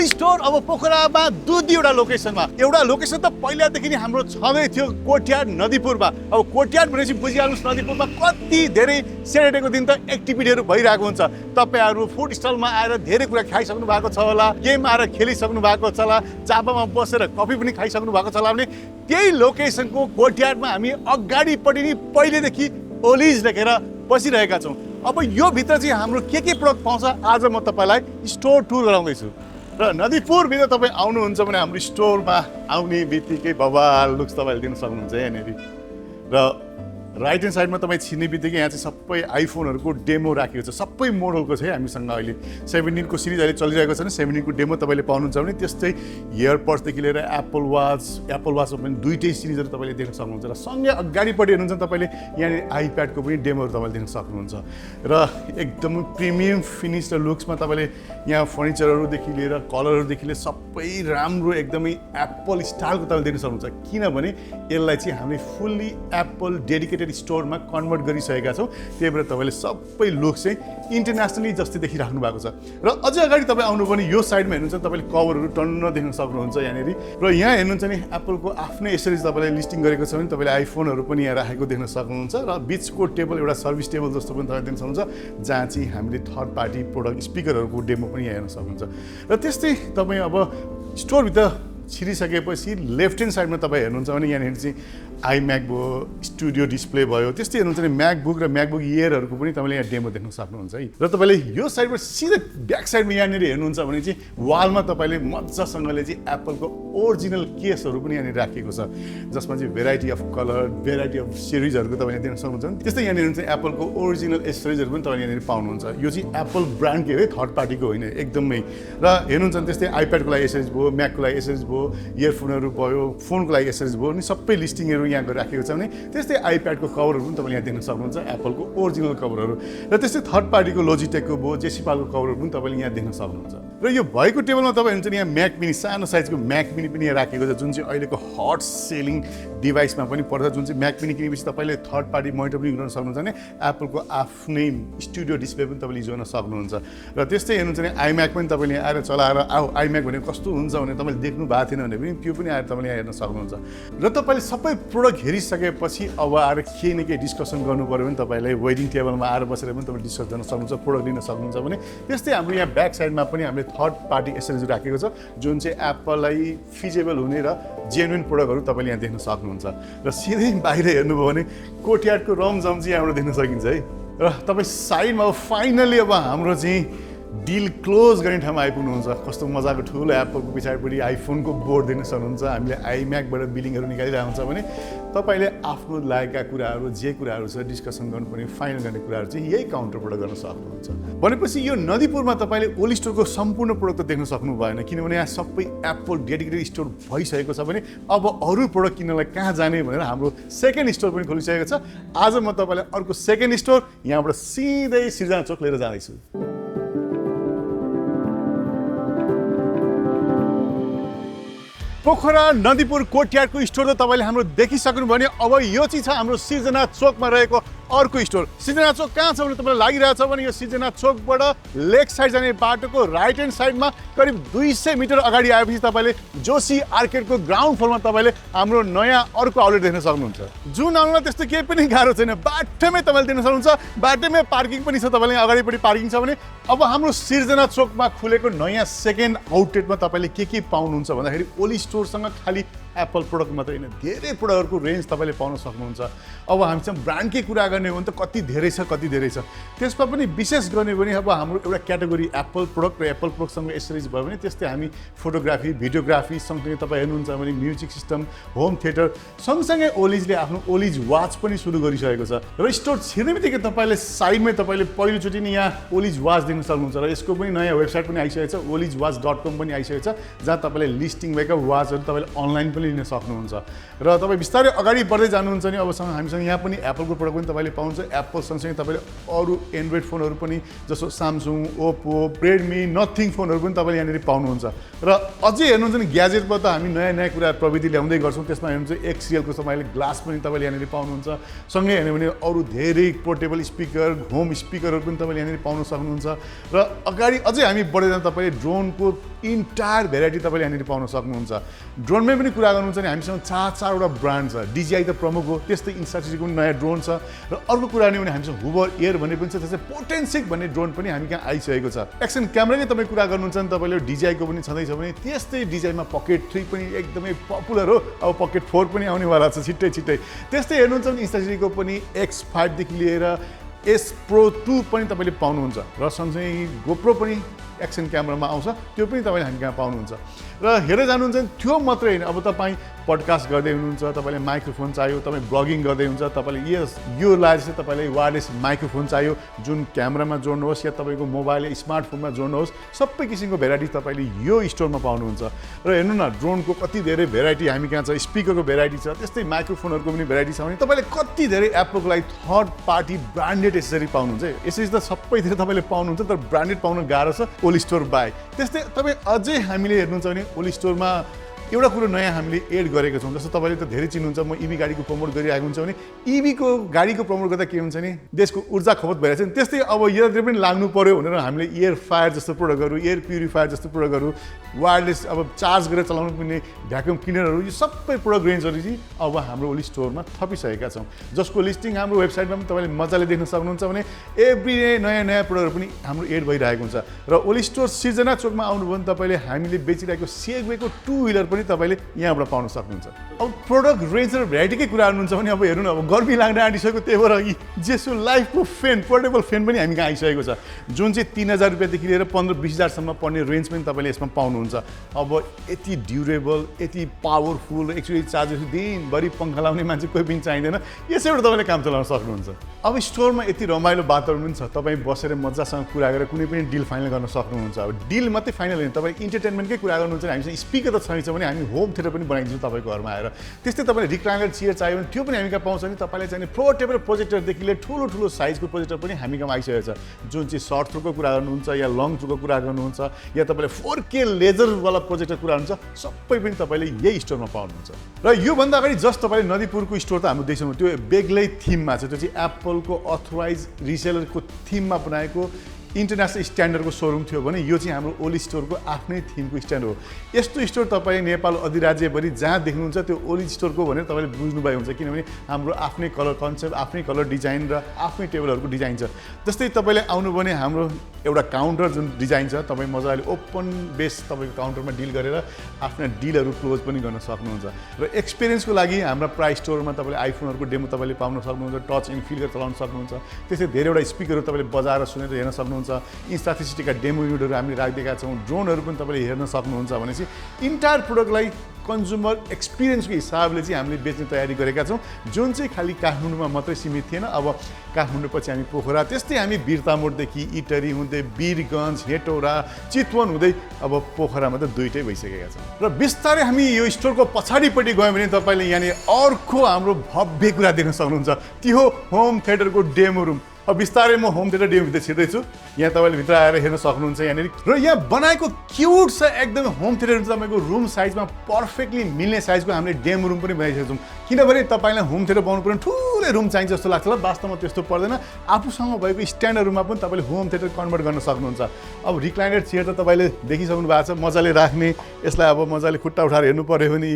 Olizz store अब पोखरामा दुईवटा लोकेसनमा एउटा लोकेसन त पहिलादेखि नै हाम्रो छँदै थियो कोर्टयार्ड नदीपुरमा। अब कोर्टयार्ड भनेपछि बुझिहाल्नुहोस् नदीपुरमा कति धेरै स्याटरडेको दिन त एक्टिभिटीहरू भइरहेको हुन्छ। तपाईँहरू फुड स्टलमा आएर धेरै कुरा खाइसक्नु भएको छ होला, गेम आएर खेलिसक्नु भएको छ होला, चापामा बसेर कफी पनि खाइसक्नु भएको छ होला भने त्यही लोकेसनको कोर्टयार्डमा हामी अगाडिपट्टि नै पहिलेदेखि ओलिज लेखेर बसिरहेका छौँ। अब यो भित्र चाहिँ हाम्रो के प्रडक्ट पाउँछ आज म तपाईँलाई स्टोर टुर गराउँदैछु। र नदीपुरभित्र तपाईँ आउनुहुन्छ भने हाम्रो स्टोरमा आउने बित्तिकै बबाल लुक्स तपाईँले दिन सक्नुहुन्छ यहाँनिर। र राइट ह्यान्ड साइडमा तपाईँ छिर्ने बित्तिकै यहाँ चाहिँ सबै आइफोनहरूको डेमो राखेको छ। सबै मोडलको छ है हामीसँग अहिले 17को सिरिज अहिले चलिरहेको छ नि 17को डेमो तपाईँले पाउनुहुन्छ भने त्यस्तै इयरपड्सदेखि लिएर एप्पल वाचमा पनि दुईटै सिरिजहरू तपाईँले देख्न सक्नुहुन्छ। र सँगै अगाडिपट्टि हेर्नुहुन्छ तपाईँले यहाँनिर आइप्याडको पनि डेमोहरू तपाईँले देख्न सक्नुहुन्छ। र एकदमै प्रिमियम फिनिस र लुक्समा तपाईँले यहाँ फर्निचरहरूदेखि लिएर कलरहरूदेखि लिएर सबै राम्रो एकदमै एप्पल स्टाइलको तपाईँले देख्न सक्नुहुन्छ। किनभने यसलाई चाहिँ हामीले फुल्ली एप्पल डेडिकेटेड स्टोरमा कन्भर्ट गरिसकेका छौँ। त्यही भएर तपाईँले सबै लुक चाहिँ इन्टरनेसनली जस्तै देखिराख्नु भएको छ। र अझै अगाडि तपाईँ आउनु भने यो साइडमा हेर्नुहुन्छ तपाईँले कभरहरू टन्न देख्न सक्नुहुन्छ यहाँनिर। र यहाँ हेर्नुहुन्छ नि एप्पलको आफ्नै एसेसरिज तपाईँले लिस्टिङ गरेको छ भने तपाईँले आइफोनहरू पनि यहाँ राखेको देख्न सक्नुहुन्छ। र बिचको टेबल एउटा सर्भिस टेबल जस्तो पनि तपाईँले देख्न सक्नुहुन्छ जहाँ चाहिँ हामीले थर्ड पार्टी प्रोडक्ट स्पिकरहरूको डेमो पनि यहाँ हेर्न सक्नुहुन्छ। र त्यस्तै तपाईँ अब स्टोरभित्र छिरिसकेपछि लेफ्ट ह्यान्ड साइडमा तपाईँ हेर्नुहुन्छ भने यहाँनिर चाहिँ आइम्याक भयो, स्टुडियो डिस्प्ले भयो, त्यस्तै हेर्नुहुन्छ भने म्याकबुक र म्याकबुक इयरहरूको पनि तपाईँले यहाँ डेमो देख्न सक्नुहुन्छ है। र तपाईँले यो साइडमा सिधै ब्याक साइडमा यहाँनिर हेर्नुहुन्छ भने चाहिँ वालमा तपाईँले मजासँगले चाहिँ एप्पलको ओरिजिनल केसहरू पनि यहाँनिर राखिएको छ जसमा चाहिँ variety of colour, variety of सिरिजहरूको तपाईँले देख्न सक्नुहुन्छ। त्यस्तै यहाँनिर हुन्छ एप्पलको ओरिजिनल एसेसरिजहरू पनि तपाईँले यहाँनिर पाउनुहुन्छ। यो चाहिँ एप्पल ब्रान्डकै है, थर्ड पार्टीको होइन एकदमै। र हेर्नुहुन्छ भने त्यस्तै आइप्याडको लागि एसेसरिज भयो, म्याकको लागि एसेसरिज भयो, इयरफोनहरू भयो, फोनको लागि एसेसरिज भयो, अनि सबै लिस्टिङहरू यहाँ राखेको छ भने त्यस्तै आइप्याडको कभरहरू पनि तपाईँले यहाँ देख्न सक्नुहुन्छ एप्पलको ओरिजिनल कभरहरू। र त्यस्तै थर्ड पार्टीको लोजिटेकको भयो, जेसिपालको कभरहरू पनि तपाईँले यहाँ देख्न सक्नुहुन्छ। र यो भएको टेबलमा तपाईँ हुन्छ नि यहाँ म्याक मिनी, सानो साइजको म्याक मिनी पनि यहाँ राखेको छ जुन चाहिँ अहिलेको हट सेलिङ डिभाइसमा पनि पर्छ। जुन चाहिँ म्याक मिनी किनेपछि तपाईँले थर्ड पार्टी मोनिटर पनि गर्न सक्नुहुन्छ भने एप्पलको आफ्नै स्टुडियो डिस्प्ले पनि तपाईँले युज गर्न सक्नुहुन्छ। र त्यस्तै हेर्नुहुन्छ भने आइम्याक पनि तपाईँले यहाँ आएर चलाएर आइम्याक भनेको कस्तो हुन्छ भने तपाईँले देख्नु भएको थिएन भने पनि त्यो पनि आएर तपाईँले यहाँ हेर्न सक्नुहुन्छ। र तपाईँले सबै प्रोडक्ट हेरिसकेपछि अब आएर केही न केही डिस्कसन गर्नु पऱ्यो भने तपाईँलाई वेडिङ टेबलमा आएर बसेर पनि तपाईँले डिस्कस गर्न सक्नुहुन्छ, प्रोडक्ट लिन सक्नुहुन्छ भने। त्यस्तै हाम्रो यहाँ ब्याक साइडमा पनि हामीले थर्ड पार्टी एसेसरिज राखेको छ जुन चाहिँ एप्पललाई फिजेबल हुने र जेन्युन प्रोडक्टहरू तपाईँले यहाँ देख्न सक्नुहुन्छ। र सिधै बाहिर हेर्नुभयो भने कोर्टयार्डको रमझम चाहिँ यहाँबाट देख्न सकिन्छ है। र तपाईँ साइडमा अब फाइनली अब हाम्रो चाहिँ डिल क्लोज गर्ने ठाउँमा आइपुग्नुहुन्छ। कस्तो मजाको ठुलो एप्पलको पछाडिपट्टि आइफोनको बोर्ड देख्न सक्नुहुन्छ। हामीले आइम्याकबाट बिलिङहरू निकालिरहेको हुन्छ भने तपाईँले आफ्नो लागेका कुराहरू जे कुराहरू छ डिस्कसन गर्नुपर्ने फाइनल गर्ने कुराहरू चाहिँ यही काउन्टरबाट गर्न सक्नुहुन्छ। भनेपछि यो नदीपुरमा तपाईँले ओलिज स्टोरको सम्पूर्ण प्रोडक्ट त देख्न सक्नु भएन किनभने यहाँ सबै एप्पल डेडिकेटेड स्टोर भइसकेको छ भने अब अरू प्रोडक्ट किन्नलाई कहाँ जाने भनेर हाम्रो सेकेन्ड स्टोर पनि खोलिसकेको छ। आज म तपाईँलाई अर्को सेकेन्ड स्टोर यहाँबाट सिधै सृजना चोक लिएर जाँदैछु। पोखरा नदीपुर कोर्टयार्डको स्टोर त तपाईँले हाम्रो देखिसक्नुभयो भने अब यो चाहिँ छ हाम्रो सृजना चोकमा रहेको अर्को स्टोर। सृजना चोक कहाँ छ भने तपाईँलाई लागिरहेछ भने यो सृजना चोकबाट लेक साइड जाने बाटोको राइट ह्यान्ड साइडमा करिब 200 मिटर अगाडि आएपछि तपाईँले जोशी आर्केडको ग्राउन्ड फ्लोरमा तपाईँले हाम्रो नयाँ अर्को आउटलेट देख्न सक्नुहुन्छ। जुन आउनुलाई त्यस्तो केही पनि गाह्रो छैन, बाटोमै तपाईँले देख्न सक्नुहुन्छ। बाटोमै पार्किङ पनि छ, तपाईँले अगाडिपट्टि पार्किङ छ भने। अब हाम्रो सृजना चोकमा खुलेको नयाँ सेकेन्ड आउटलेटमा तपाईँले के पाउनुहुन्छ भन्दाखेरि ओलिज स्टोरसँग खालि एप्पल प्रोडक्ट मात्रै होइन, धेरै प्रोडक्टहरूको रेन्ज तपाईँले पाउन सक्नुहुन्छ। अब हामीसँग ब्रान्डकै कुरा गर्ने हो भने त कति धेरै छ। त्यसमा पनि विशेष गर्ने भने अब हाम्रो एउटा क्याटेगोरी एप्पल प्रोडक्ट र एप्पल प्रोडक्टसँग एसेसरिज भयो भने त्यस्तै हामी फोटोग्राफी, भिडियोग्राफी सँगसँगै तपाईँ हेर्नुहुन्छ भने म्युजिक सिस्टम, होम थिएटर, सँगसँगै ओलिजले आफ्नो ओलिज वाच पनि सुरु गरिसकेको छ। र स्टोर छिर्ने बित्तिकै तपाईँले साइडमै तपाईँले पहिलोचोटि नै यहाँ ओलिज वाच देख्न सक्नुहुन्छ। र यसको पनि नयाँ वेबसाइट पनि आइसकेको छ, olizwatch.com पनि आइसकेको छ जहाँ तपाईँले लिस्टिङ भएका वाचहरू तपाईँले अनलाइन पनि हामीले लिन सक्नुहुन्छ र तपाईँ बिस्तारै अगाडि बढ्दै जानुहुन्छ नि अबसँग हामीसँग यहाँ पनि एप्पलको प्रडक्ट पनि तपाईँले पाउनुहुन्छ एप्पल सँगसँगै तपाईँले अरू एन्ड्रोइड फोनहरू पनि जस्तो सामसुङ ओप्पो रेडमी नथिङ फोनहरू पनि तपाईँले यहाँनिर पाउनुहुन्छ र अझै हेर्नुहुन्छ नि ग्याजेटमा त हामी नयाँ नयाँ कुरा प्रविधि ल्याउँदै गर्छौँ त्यसमा हेर्नुहुन्छ एक्सिएलको तपाईँले ग्लास पनि तपाईँले यहाँनिर पाउनुहुन्छ सँगै हेर्नु भने अरू धेरै पोर्टेबल स्पिकर होम स्पिकरहरू पनि तपाईँले यहाँनिर पाउन सक्नुहुन्छ र अगाडि अझै हामी बढेर तपाईँले ड्रोनको इन्टायर भेराइटी तपाईँले यहाँनिर पाउन सक्नुहुन्छ ड्रोनमै पनि कुरा गर्नुहुन्छ भने हामीसँग चारवटा ब्रान्ड छ डिजिआई त प्रमुख हो त्यस्तै इन्स्टासिटीको पनि नयाँ ड्रोन छ र अर्को कुरा भने हामीसँग हुबर एयर भन्ने पनि छ त्यस्तै पोटेन्सिक भन्ने ड्रोन पनि हामी कहाँ आइसकेको छ एक्सन क्यामेराकै तपाईँ कुरा गर्नुहुन्छ भने तपाईँले डिजिआईको पनि छँदैछ भने त्यस्तै डिजाइनमा पकेट 3 पनि एकदमै पपुलर हो अब पकेट 4 पनि आउनेवाला छ छिट्टै त्यस्तै हेर्नुहुन्छ भने इन्स्टासिटीको पनि X5 देखि लिएर S Pro 2 पनि तपाईँले पाउनुहुन्छ र सँगसँगै गोप्रो पनि एक्सन क्यामेरामा आउँछ त्यो पनि तपाईँले हामी कहाँ पाउनुहुन्छ र हेरेर जानुहुन्छ भने त्यो मात्रै होइन अब तपाईँ पडकास्ट गर्दै हुनुहुन्छ तपाईँले माइक्रोफोन चाहियो तपाईँ ब्लगिङ गर्दै हुन्छ तपाईँले यो लागि चाहिँ तपाईँले वायरलेस माइक्रोफोन चाहियो जुन क्यामेरामा जोड्नुहोस् या तपाईँको मोबाइल या स्मार्टफोनमा जोड्नुहोस् सबै किसिमको भेराइटी तपाईँले यो स्टोरमा पाउनुहुन्छ र हेर्नु न ड्रोनको कति धेरै भेराइटी हामी कहाँ छ स्पिकरको भेराइटी छ त्यस्तै माइक्रोफोनहरूको पनि भेराइटी छ भने तपाईँले कति धेरै एप्पलको लागि थर्ड पार्टी ब्रान्डेड एसेसरी पाउनुहुन्छ यसरी त सबैतिर तपाईँले पाउनुहुन्छ तर ब्रान्डेड पाउन गाह्रो छ ओलिज स्टोर बाई त्यस्तै तपाईँ अझै हामीले हेर्नुहुन्छ भने ओलिज स्टोरमा एउटा कुरो नयाँ हामीले एड गरेको छौँ जस्तो तपाईँले त धेरै चिन्नुहुन्छ म इभी गाडीको प्रमोट गरिरहेको हुन्छ भने इभीको गाडीको प्रमोट गर्दा के हुन्छ नि देशको ऊर्जा खपत भइरहेको छ नि त्यस्तै अब यतातिर पनि लाग्नु पर्यो भनेर हामीले एयर फायर जस्तो प्रडक्टहरू एयर प्युरिफायर जस्तो प्रडक्टहरू वायरलेस अब चार्ज गरेर चलाउनु पर्ने भ्याक्युम क्लिनरहरू यो सबै प्रडक्ट रेन्जहरू चाहिँ अब हाम्रो ओली स्टोरमा थपिसकेका छौँ जसको लिस्टिङ हाम्रो वेबसाइटमा पनि तपाईँले मजाले देख्न सक्नुहुन्छ भने एभ्री डे नयाँ प्रडक्टहरू पनि हाम्रो एड भइरहेको हुन्छ र ओली स्टोर सिर्जना चोकमा आउनुभयो भने तपाईँले हामीले बेचिरहेको सेगवेको 2 व्हिलर पनि तपाईँले यहाँबाट पाउन सक्नुहुन्छ अब प्रोडक्ट रेन्ज र भेराइटीकै कुरा गर्नुहुन्छ भने अब हेर्नु न अब गर्मी लाग्न आँटिसक्यो त्यही भएर अघि जेसो लाइफको फ्यान पोर्टेबल फ्यान पनि हामी कहाँ आइसकेको छ जुन चाहिँ 3000 रुपियाँदेखि लिएर 15-20 हजारसम्म पर्ने रेन्ज पनि तपाईँले यसमा पाउनुहुन्छ अब यति ड्युरेबल यति पावरफुल एक्चुअली चार्जेस दिनभरि पङ्खा लाउने मान्छे कोही पनि चाहिँदैन यसैबाट तपाईँले काम चलाउन सक्नुहुन्छ अब स्टोरमा यति रमाइलो वातावरण पनि छ तपाईँ बसेर मजासँग कुरा गरेर कुनै पनि डिल फाइनल गर्न सक्नुहुन्छ अब डिल मात्रै फाइनल होइन तपाईँ इन्टरटेनमेन्टकै कुरा गर्नुहुन्छ भने हामीसँग स्पिकर त छैन भने हामी होम थिएटर पनि बनाइदिन्छौँ तपाईँको घरमा आएर त्यस्तै तपाईँले रिक्लाइनर चेयर चाहियो भने त्यो पनि हामी कहाँ पाउँछ भने तपाईँले चाहिने पोर्टेबल प्रोजेक्टरदेखि लिएर ठुलो साइजको प्रोजेक्टर पनि हामी कहाँ आइसकेको छ जुन चाहिँ सर्ट थ्रुको कुरा गर्नुहुन्छ या लङ थ्रुको कुरा गर्नुहुन्छ या तपाईँले 4K लेजरवाला प्रोजेक्टर कुरा गर्नुहुन्छ सबै पनि तपाईँले यही स्टोरमा पाउनुहुन्छ र योभन्दा अगाडि जस्ट तपाईँले नदीपुरको स्टोर त हाम्रो देख्छौँ त्यो बेग्लै थिममा छ त्यो चाहिँ एप्पलको अथोराइज रिसेलरको थिममा बनाएको इन्टरनेसनल स्ट्यान्डर्डको सोरुम थियो भने यो चाहिँ हाम्रो ओली स्टोरको आफ्नै थिमको स्ट्यान्ड हो यस्तो स्टोर तपाईँ नेपाल अधिराज्यभरि जहाँ देख्नुहुन्छ त्यो ओली स्टोरको भनेर तपाईँले बुझ्नुभयो हुन्छ किनभने हाम्रो आफ्नै कलर कन्सेप्ट आफ्नै कलर डिजाइन र आफ्नै टेबलहरूको डिजाइन छ जस्तै तपाईँले आउनु भने हाम्रो एउटा काउन्टर जुन डिजाइन छ तपाईँ मजाले ओपन बेस तपाईँको काउन्टरमा डिल गरेर आफ्ना डिलहरू क्लोज पनि गर्न सक्नुहुन्छ र एक्सपिरियन्सको लागि हाम्रा प्राइस स्टोरमा तपाईँले आइफोनहरूको डेमो तपाईँले पाउन सक्नुहुन्छ टच एन्ड फिल गरेर चलाउन सक्नुहुन्छ त्यस्तै धेरैवटा स्पिकरहरू तपाईँले बजाएर सुनेर हेर्न सक्नुहुन्छ इन्स्टासिटीका डेमो युनिटहरू हामीले राखिदिएका छौँ ड्रोनहरू पनि तपाईँले हेर्न सक्नुहुन्छ भनेपछि इन्टायर प्रोडक्टलाई कन्ज्युमर एक्सपिरियन्सको हिसाबले चाहिँ हामीले बेच्ने तयारी गरेका छौँ जुन चाहिँ खालि काठमाडौँमा मात्रै सीमित थिएन अब काठमाडौँ पछि हामी पोखरा त्यस्तै हामी बिरतामोडदेखि इटरी हुँदै वीरगञ्ज हेटौडा चितवन हुँदै अब पोखरामा त दुईटै भइसकेका छौँ र बिस्तारै हामी यो स्टोरको पछाडिपट्टि गयौँ भने तपाईँले यहाँनिर अर्को हाम्रो भव्य कुरा देख्न सक्नुहुन्छ त्यो होम थिएटरको डेमो रुम अब बिस्तारै म होम थिएटर डेमोभित्र छिर्दैछु यहाँ तपाईँले भित्र आएर हेर्न सक्नुहुन्छ यहाँनिर र यहाँ बनाएको क्युट छ एकदमै होम थिएटर तपाईँको रुम साइजमा पर्फेक्टली मिल्ने साइजको हामीले डेमो रुम पनि बनाइसकेको छौँ किनभने तपाईँलाई होम थिएटर बनाउनु पर्ने ठुलै रुम चाहिन्छ जस्तो लाग्छ ल वास्तवमा त्यस्तो पर्दैन आफूसँग भएको स्ट्यान्डर्ड रुममा पनि तपाईँले होम थिएटर कन्भर्ट गर्न सक्नुहुन्छ अब रिक्लाइनर चेयर त तपाईँले देखिसक्नु भएको छ मजाले राख्ने यसलाई अब मजाले खुट्टा उठाएर हेर्नु पर्यो भने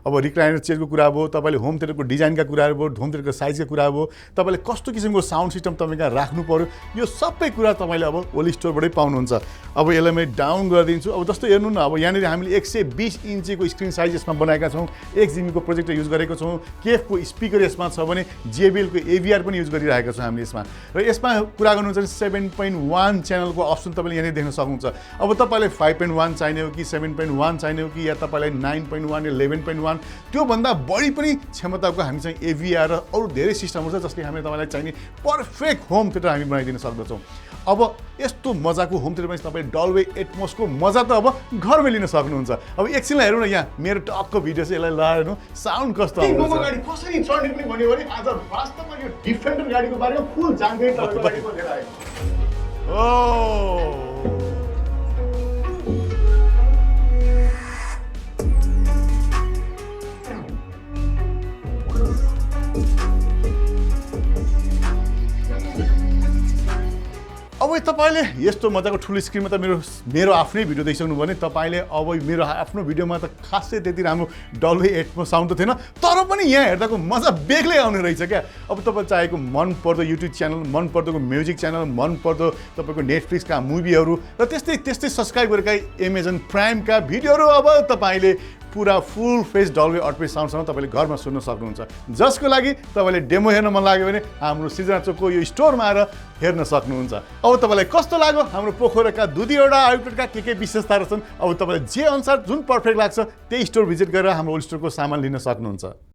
अब रिक्लाइनर चेयरको कुरा भयो तपाईँले होम थिएटरको डिजाइनका कुराहरू भयो होम थिएटरको साइजका कुरा भयो तपाईँले कस्तो किसिमको साउन्ड सिस्टम तपाईँ कहाँ राख्नु पर्यो यो सबै कुरा तपाईँले अब ओली स्टोरबाटै पाउनुहुन्छ अब यसलाई मैले डाउन गरिदिन्छु अब जस्तो हेर्नु न अब यहाँनिर हामीले 120 इन्चीको स्क्रिन साइज यसमा बनाएका छौँ 1 GB प्रोजेक्टर युज गरेको छौँ केफको स्पिकर यसमा छ भने JBLको AVR पनि युज गरिरहेका छौँ हामीले यसमा र यसमा कुरा गर्नुहुन्छ भने 7.1 च्यानलको अप्सन तपाईँले यहाँनिर देख्न सक्नुहुन्छ अब तपाईँलाई 5.1 चाहिने हो कि 7.1 चाहिने हो कि या तपाईँलाई 9.1 या 11.1 त्योभन्दा बढी पनि क्षमताको हामीसँग AVR र अरू धेरै सिस्टमहरू छ जसले हामीले तपाईँलाई चाहिने पर्फेक्ट होम थिएटर हामी बनाइदिन सक्दछौँ अब यस्तो मजाको होम थिएटरमा तपाईँ डल्बे एटमोसको मजा त अब घरमै लिन सक्नुहुन्छ। अब एकछिनलाई हेरौँ न यहाँ मेरो टक्क भिडियो चाहिँ यसलाई लगाएर साउन्ड कस्तो आउँछ। गाडी कसरी चढ्ने पनि भन्यो भने आज वास्तवमा यो डिफेन्डर गाडीको बारेमा फुल जानकारी तपाईँको लिएर आएको। ओ अब तपाईँले यस्तो मजाको ठुलो स्क्रिनमा त मेरो आफ्नै भिडियो देखिसक्नु भने तपाईँले अब मेरो आफ्नो भिडियोमा त खासै त्यति राम्रो डल्बे एटमोस साउन्ड त थिएन, तर पनि यहाँ हेर्दाको मजा बेग्लै आउने रहेछ क्या। अब तपाईँ चाहेको मनपर्दो युट्युब च्यानल, मनपर्दोको म्युजिक च्यानल, मनपर्दो तपाईँको नेटफ्लिक्सका मुभीहरू र त्यस्तै सब्सक्राइब गरेका एमाजोन प्राइमका भिडियोहरू अब तपाईँले पुरा फुल फेस डल्बे अटपेस साउन्डसँग तपाईँले घरमा सुन्न सक्नुहुन्छ। जसको लागि तपाईँले डेमो हेर्न मन लाग्यो भने हाम्रो सृजना चोकको यो स्टोरमा आएर हेर्न सक्नुहुन्छ। अब तपाईँलाई कस्तो लाग्यो हाम्रो पोखराका दुईवटा आउटलेटका के विशेषताहरू छन्, अब तपाईँलाई जे अनुसार जुन पर्फेक्ट लाग्छ त्यही स्टोर भिजिट गरेर हाम्रो ओलिज स्टोरको सामान लिन सक्नुहुन्छ।